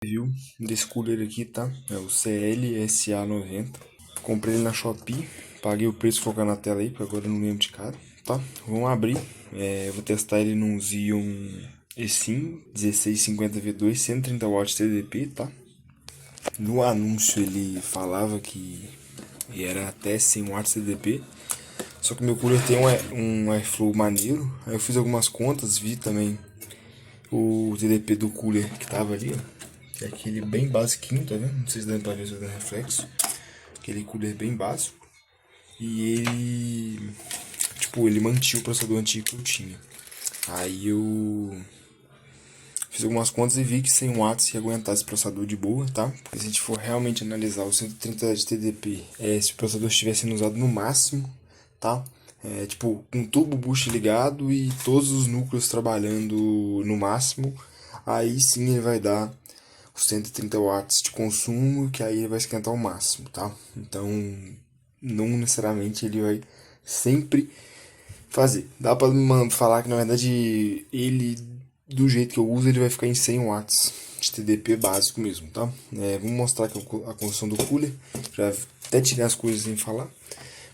Viu desse cooler aqui, tá? É o CLSA90. Comprei ele na Shopee, paguei o preço colocando na tela aí, porque agora eu não lembro de cara, tá? Vamos abrir, eu vou testar ele num Xeon eSIM 1650V2, 130 watts TDP, tá? No anúncio ele falava que era até 100 watts TDP, só que meu cooler tem um airflow maneiro, aí eu fiz algumas contas, vi também o TDP do cooler que tava ali, ó. Que é aquele bem basiquinho, tá vendo? Não sei se dá pra ver se dá reflexo. Aquele cooler bem básico. E ele, tipo, ele mantinha o processador antigo que eu tinha. Aí eu fiz algumas contas e vi que 100 watts ia aguentar esse processador de boa, tá? Porque se a gente for realmente analisar o 130 de TDP, se o processador estivesse sendo usado no máximo, tá? Tipo, com turbo boost ligado e todos os núcleos trabalhando no máximo, aí sim ele vai dar os 130 watts de consumo, que aí ele vai esquentar ao máximo, tá? Então, não necessariamente ele vai sempre fazer. Dá pra falar que na verdade ele, do jeito que eu uso, ele vai ficar em 100 watts de TDP básico mesmo, tá? Vamos mostrar aqui a construção do cooler, já até tirei as coisas sem falar.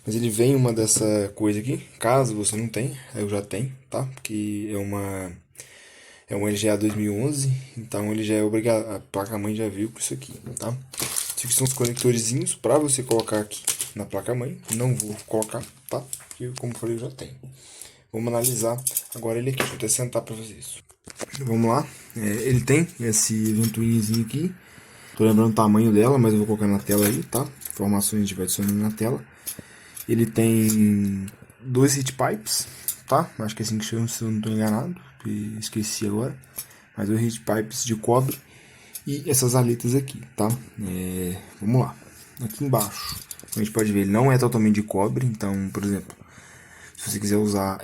Mas ele vem uma dessa coisa aqui, caso você não tenha, eu já tenho, tá? Porque é um LGA 2011, então ele já é obrigado, a placa-mãe já veio com isso aqui, tá? Esses aqui são os conectorzinhos para você colocar aqui na placa-mãe, não vou colocar, tá? Porque como eu falei, eu já tenho. Vamos analisar agora ele aqui, vou até sentar para fazer isso. Vamos lá, ele tem esse ventoinhozinho aqui, tô lembrando o tamanho dela, mas eu vou colocar na tela aí, tá? Informações a gente vai adicionando na tela. Ele tem dois heat pipes, tá? Acho que é assim que chama, se eu não estou enganado, esqueci agora. Mas dois heat pipes de cobre e essas aletas aqui, tá? Vamos lá. Aqui embaixo, a gente pode ver, ele não é totalmente de cobre, então, por exemplo, se você quiser usar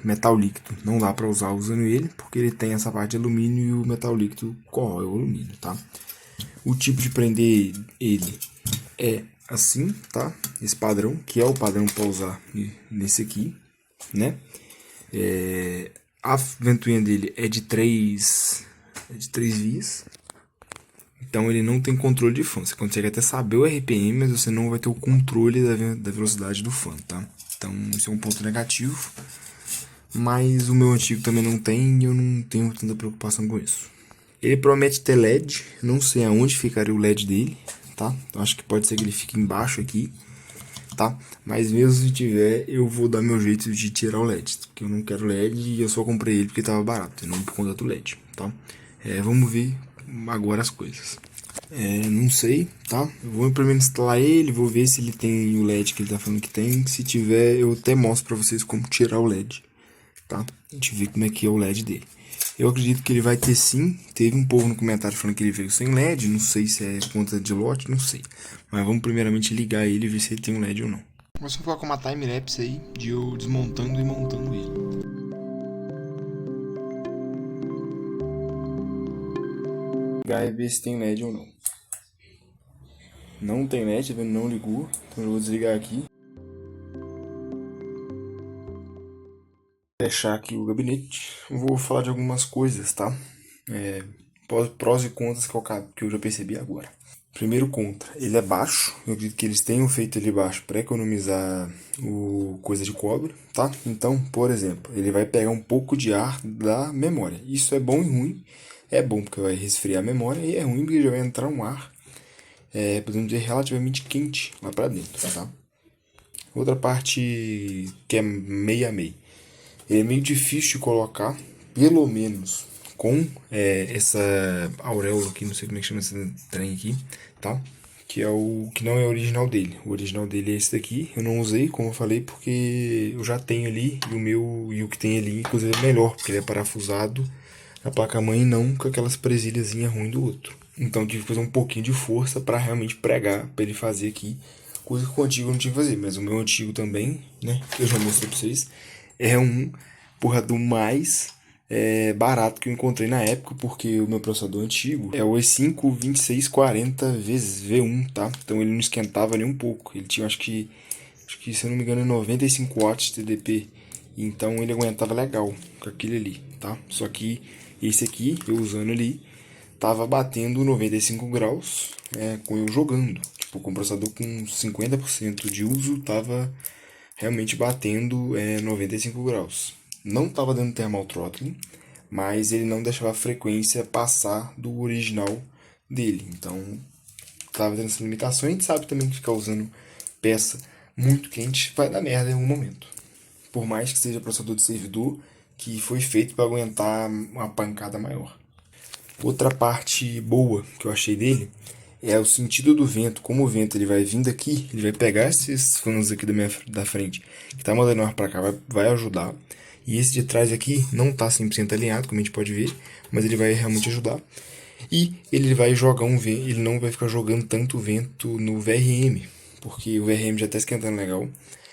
metal líquido, não dá para usar usando ele, porque ele tem essa parte de alumínio e o metal líquido corrói o alumínio, tá? O tipo de prender ele é assim, tá? Esse padrão, que é o padrão para usar nesse aqui, né? A ventoinha dele é de 3 vias, então ele não tem controle de fã. Você consegue até saber o RPM, mas você não vai ter o controle da velocidade do fã, tá? Então isso é um ponto negativo, mas o meu antigo também não tem e eu não tenho tanta preocupação com isso. Ele promete ter LED, não sei aonde ficaria o LED dele, tá? Então acho que pode ser que ele fique embaixo aqui, tá? Mas mesmo se tiver, eu vou dar meu jeito de tirar o LED, porque eu não quero LED e eu só comprei ele porque tava barato, e não por conta do LED, tá? Vamos ver agora as coisas. Não sei, tá? Eu vou primeiro instalar ele, vou ver se ele tem o LED que ele tá falando que tem. Se tiver, eu até mostro pra vocês como tirar o LED, tá? A gente vê como é que é o LED dele. Eu acredito que ele vai ter sim. Teve um povo no comentário falando que ele veio sem LED. Não sei se é conta de lote, não sei. Mas vamos primeiramente ligar ele e ver se ele tem um LED ou não. Vamos colocar uma time-lapse aí de eu desmontando e montando ele. Ligar e ver se tem LED ou não. Não tem LED, tá vendo? Não ligou. Então eu vou desligar aqui. Fechar aqui o gabinete. Vou falar de algumas coisas, tá? Prós e contras que eu já percebi agora. Primeiro contra, ele é baixo. Eu acredito que eles tenham feito ele baixo para economizar o coisa de cobre, tá? Então, por exemplo, ele vai pegar um pouco de ar da memória. Isso é bom e ruim. É bom porque vai resfriar a memória e é ruim porque já vai entrar um ar, podemos dizer, relativamente quente lá para dentro, tá? Outra parte que é meio a meio. Ele é meio difícil de colocar, pelo menos com essa auréola aqui, não sei como é que chama esse trem aqui, tá? Que é o que não é o original dele. O original dele é esse daqui. Eu não usei, como eu falei, porque eu já tenho ali e o meu e o que tem ali, inclusive, é melhor, porque ele é parafusado na placa-mãe e não com aquelas presilhazinhas ruins do outro. Então eu tive que fazer um pouquinho de força para realmente pregar, para ele fazer aqui, coisa que o antigo eu não tinha que fazer. Mas o meu antigo também, né, que eu já mostrei para vocês, é um porra do mais barato que eu encontrei na época, porque o meu processador antigo é o i5 2640 vezes V1, tá? Então ele não esquentava nem um pouco. Ele tinha, acho que se eu não me engano, 95 watts de TDP. Então ele aguentava legal com aquele ali, tá? Só que esse aqui, eu usando ali, tava batendo 95 graus com eu jogando. Tipo, com o processador com 50% de uso, tava realmente batendo 95 graus. Não tava dando thermal throttling, mas ele não deixava a frequência passar do original dele. Então, tava tendo essa limitação. A gente sabe também que ficar usando peça muito quente vai dar merda em algum momento. Por mais que seja processador de servidor, que foi feito para aguentar uma pancada maior. Outra parte boa que eu achei dele é o sentido do vento. Como o vento ele vai vindo aqui, ele vai pegar esses fãs aqui da frente, que tá mandando ar para cá, vai ajudar. E esse de trás aqui não tá 100% alinhado, como a gente pode ver, mas ele vai realmente ajudar. E ele vai jogar um vento, ele não vai ficar jogando tanto vento no VRM, porque o VRM já tá esquentando legal.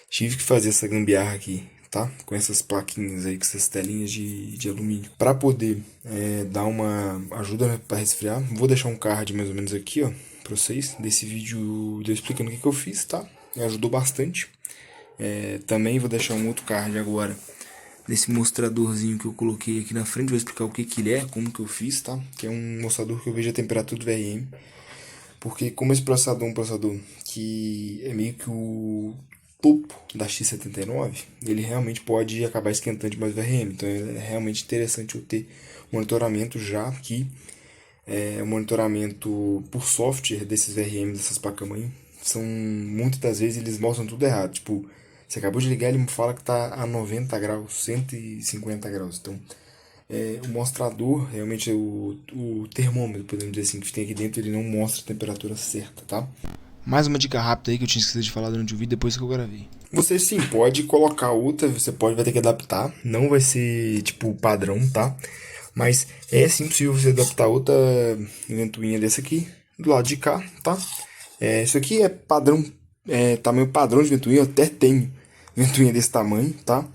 Tive que fazer essa gambiarra aqui, tá? Com essas plaquinhas aí, com essas telinhas de alumínio. Para poder dar uma ajuda para resfriar, vou deixar um card mais ou menos aqui, ó, para vocês, desse vídeo eu explicando o que eu fiz, tá? Me ajudou bastante. Também vou deixar um outro card agora, desse mostradorzinho que eu coloquei aqui na frente. Vou explicar o que que ele é, como que eu fiz, tá? Que é um mostrador que eu vejo a temperatura do VRM. Porque como esse processador é um processador que é meio que o topo da X79, ele realmente pode acabar esquentando demais o VRM. Então é realmente interessante eu ter monitoramento já aqui. O monitoramento por software desses VRMs, dessas placas-mãe, são muitas das vezes eles mostram tudo errado. Tipo, você acabou de ligar, ele me fala que tá a 90 graus, 150 graus. Então, o mostrador, realmente o termômetro, podemos dizer assim, que tem aqui dentro, ele não mostra a temperatura certa, tá? Mais uma dica rápida aí que eu tinha esquecido de falar durante o vídeo depois que eu gravei. Você sim pode colocar outra, você vai ter que adaptar, não vai ser tipo padrão, tá? Mas é sim possível você adaptar outra ventoinha dessa aqui do lado de cá, tá? Isso aqui é padrão, tamanho padrão de ventoinha, eu até tenho ventoinha desse tamanho, tá?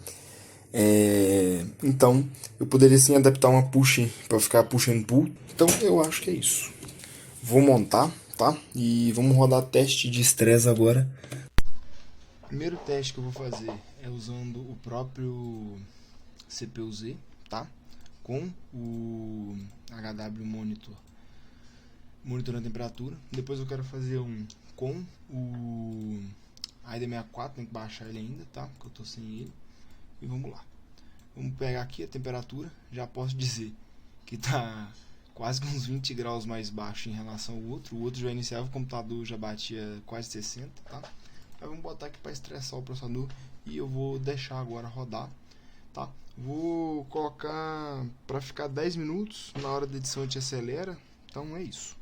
Então eu poderia sim adaptar uma push para ficar push and pull. Então eu acho que é isso. Vou montar, tá? E vamos rodar teste de estresse agora. O primeiro teste que eu vou fazer é usando o próprio CPU-Z, tá? Com o HW Monitor monitorando a temperatura. Depois eu quero fazer um com o AIDA64, tem que baixar ele ainda, tá? Porque eu tô sem ele. E vamos lá. Vamos pegar aqui a temperatura. Já posso dizer que tá quase uns 20 graus mais baixo em relação ao outro. O outro já iniciava, o computador já batia quase 60, tá? Mas vamos botar aqui para estressar o processador e eu vou deixar agora rodar, tá? Vou colocar para ficar 10 minutos, na hora da edição a gente acelera, então é isso.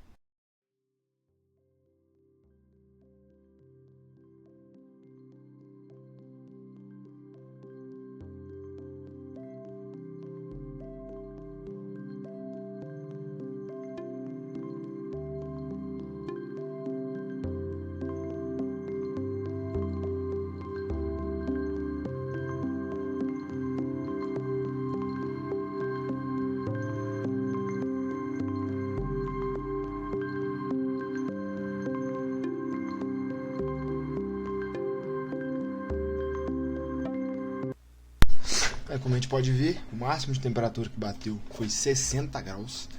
Como a gente pode ver, o máximo de temperatura que bateu foi 60 graus.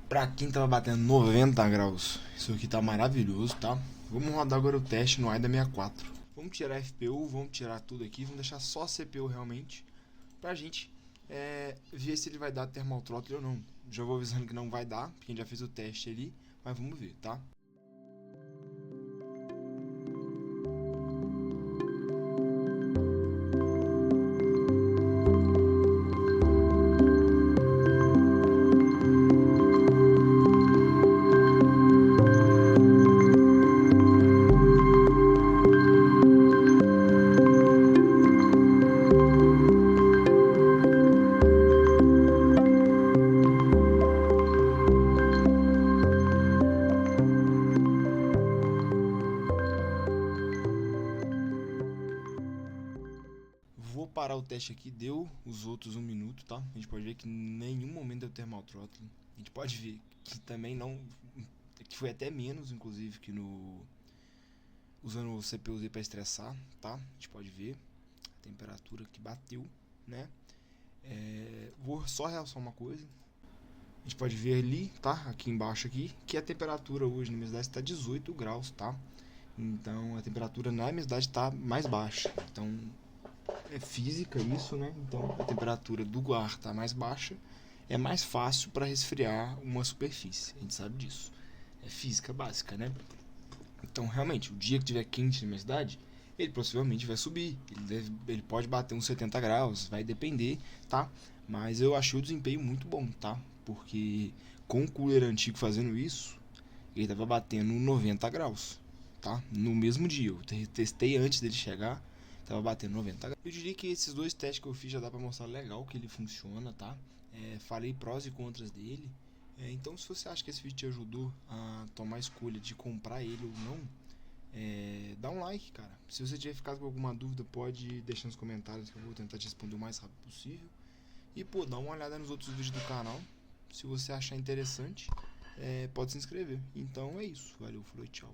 Pra quem tava batendo 90 graus, isso aqui tá maravilhoso, tá? Vamos rodar agora o teste no AIDA 64. Vamos tirar a FPU, vamos tirar tudo aqui, vamos deixar só a CPU realmente, pra gente ver se ele vai dar thermal throttle ou não. Já vou avisando que não vai dar, porque a gente já fez o teste ali, mas vamos ver, tá? Vou parar o teste aqui, deu os outros 1 minuto, tá? A gente pode ver que em nenhum momento deu thermal throttling. A gente pode ver que também não, que foi até menos, inclusive, que no usando o CPU-Z para estressar, tá? A gente pode ver a temperatura que bateu, né? Vou só realçar uma coisa. A gente pode ver ali, tá? Aqui embaixo aqui, que a temperatura hoje na minha cidade está 18 graus, tá? Então a temperatura na minha cidade está mais baixa. Então é física isso, né? Então a temperatura do ar está mais baixa, é mais fácil para resfriar uma superfície. A gente sabe disso. É física básica, né? Então realmente, o dia que tiver quente na minha cidade, ele possivelmente vai subir. Ele pode bater uns 70 graus, vai depender, tá? Mas eu achei o desempenho muito bom, tá? Porque com o cooler antigo fazendo isso, ele tava batendo 90 graus, tá? No mesmo dia. Eu testei antes dele chegar, tava batendo 90 graus. Eu diria que esses dois testes que eu fiz já dá pra mostrar legal que ele funciona, tá? Falei prós e contras dele. Então, se você acha que esse vídeo te ajudou a tomar a escolha de comprar ele ou não, dá um like, cara. Se você tiver ficado com alguma dúvida, pode deixar nos comentários que eu vou tentar te responder o mais rápido possível. E, pô, dá uma olhada nos outros vídeos do canal. Se você achar interessante, pode se inscrever. Então é isso. Valeu, falou e tchau.